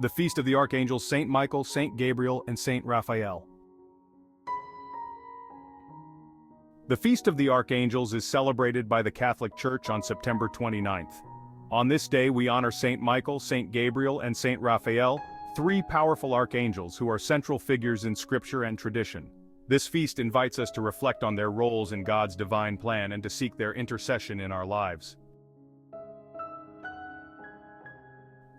The Feast of the Archangels Saint Michael, Saint Gabriel, and Saint Raphael. The Feast of the Archangels is celebrated by the Catholic Church on September 29th. On this day we honor Saint Michael, Saint Gabriel, and Saint Raphael, three powerful archangels who are central figures in scripture and tradition. This feast invites us to reflect on their roles in God's divine plan and to seek their intercession in our lives.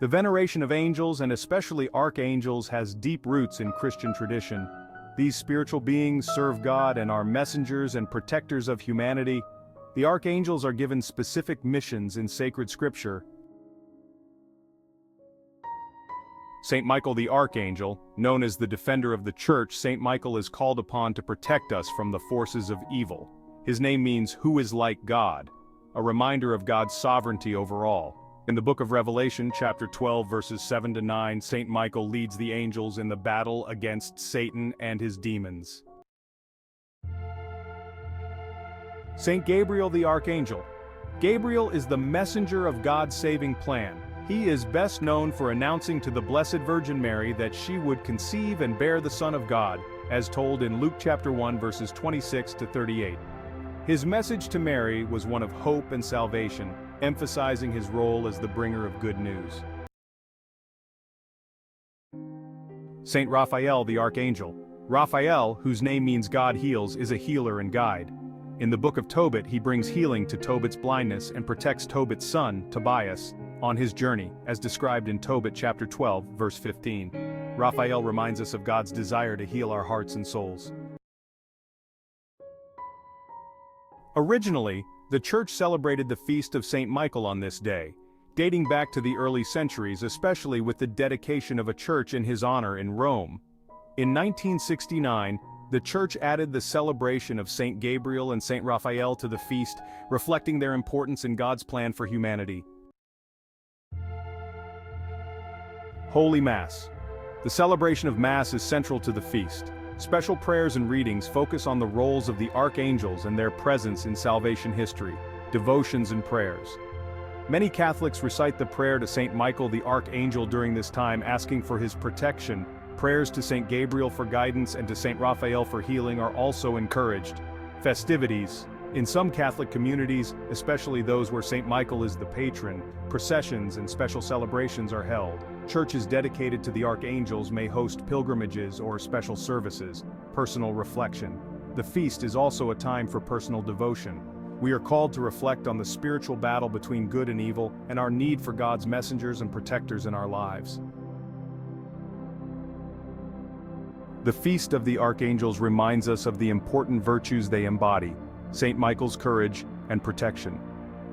The veneration of angels, and especially archangels, has deep roots in Christian tradition. These spiritual beings serve God and are messengers and protectors of humanity. The archangels are given specific missions in sacred scripture. Saint Michael the Archangel, known as the defender of the Church, Saint Michael is called upon to protect us from the forces of evil. His name means "who is like God," a reminder of God's sovereignty over all. In the book of Revelation, chapter 12, verses 7 to 9, Saint Michael leads the angels in the battle against Satan and his demons. Saint Gabriel the Archangel. Gabriel is the messenger of God's saving plan. He is best known for announcing to the Blessed Virgin Mary that she would conceive and bear the Son of God, as told in Luke chapter 1, verses 26 to 38. His message to Mary was one of hope and salvation, emphasizing his role as the bringer of good news. Saint Raphael the Archangel. Raphael, whose name means God heals, is a healer and guide. In the book of Tobit, he brings healing to Tobit's blindness and protects Tobit's son, Tobias, on his journey, as described in Tobit chapter 12, verse 15. Raphael reminds us of God's desire to heal our hearts and souls. Originally, the Church celebrated the feast of Saint Michael on this day, dating back to the early centuries, especially with the dedication of a church in his honor in Rome. In 1969, the Church added the celebration of Saint Gabriel and Saint Raphael to the feast, reflecting their importance in God's plan for humanity. Holy Mass. The celebration of Mass is central to the feast. Special prayers and readings focus on the roles of the archangels and their presence in salvation history, devotions and prayers. Many Catholics recite the prayer to Saint Michael the Archangel during this time, asking for his protection. Prayers to Saint Gabriel for guidance and to Saint Raphael for healing are also encouraged. Festivities. In some Catholic communities, especially those where Saint Michael is the patron, processions and special celebrations are held. Churches dedicated to the archangels may host pilgrimages or special services. Personal reflection. The feast is also a time for personal devotion. We are called to reflect on the spiritual battle between good and evil and our need for God's messengers and protectors in our lives. The Feast of the Archangels reminds us of the important virtues they embody: Saint Michael's courage and protection.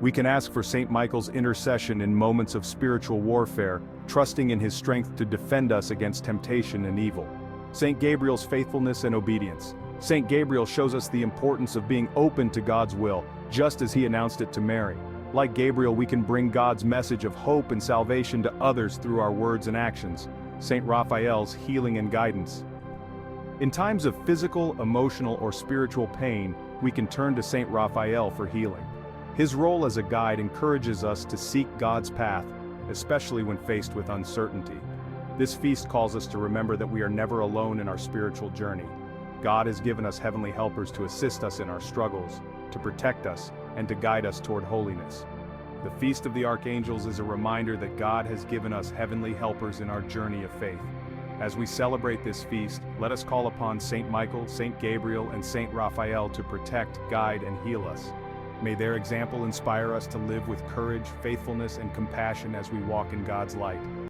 We can ask for Saint Michael's intercession in moments of spiritual warfare, trusting in his strength to defend us against temptation and evil. Saint Gabriel's faithfulness and obedience. Saint Gabriel shows us the importance of being open to God's will, just as he announced it to Mary. Like Gabriel, we can bring God's message of hope and salvation to others through our words and actions. Saint Raphael's healing and guidance. In times of physical, emotional, or spiritual pain, we can turn to Saint Raphael for healing. His role as a guide encourages us to seek God's path, especially when faced with uncertainty. This feast calls us to remember that we are never alone in our spiritual journey. God has given us heavenly helpers to assist us in our struggles, to protect us, and to guide us toward holiness. The Feast of the Archangels is a reminder that God has given us heavenly helpers in our journey of faith. As we celebrate this feast, let us call upon Saint Michael, Saint Gabriel, and Saint Raphael to protect, guide, and heal us. May their example inspire us to live with courage, faithfulness, and compassion as we walk in God's light.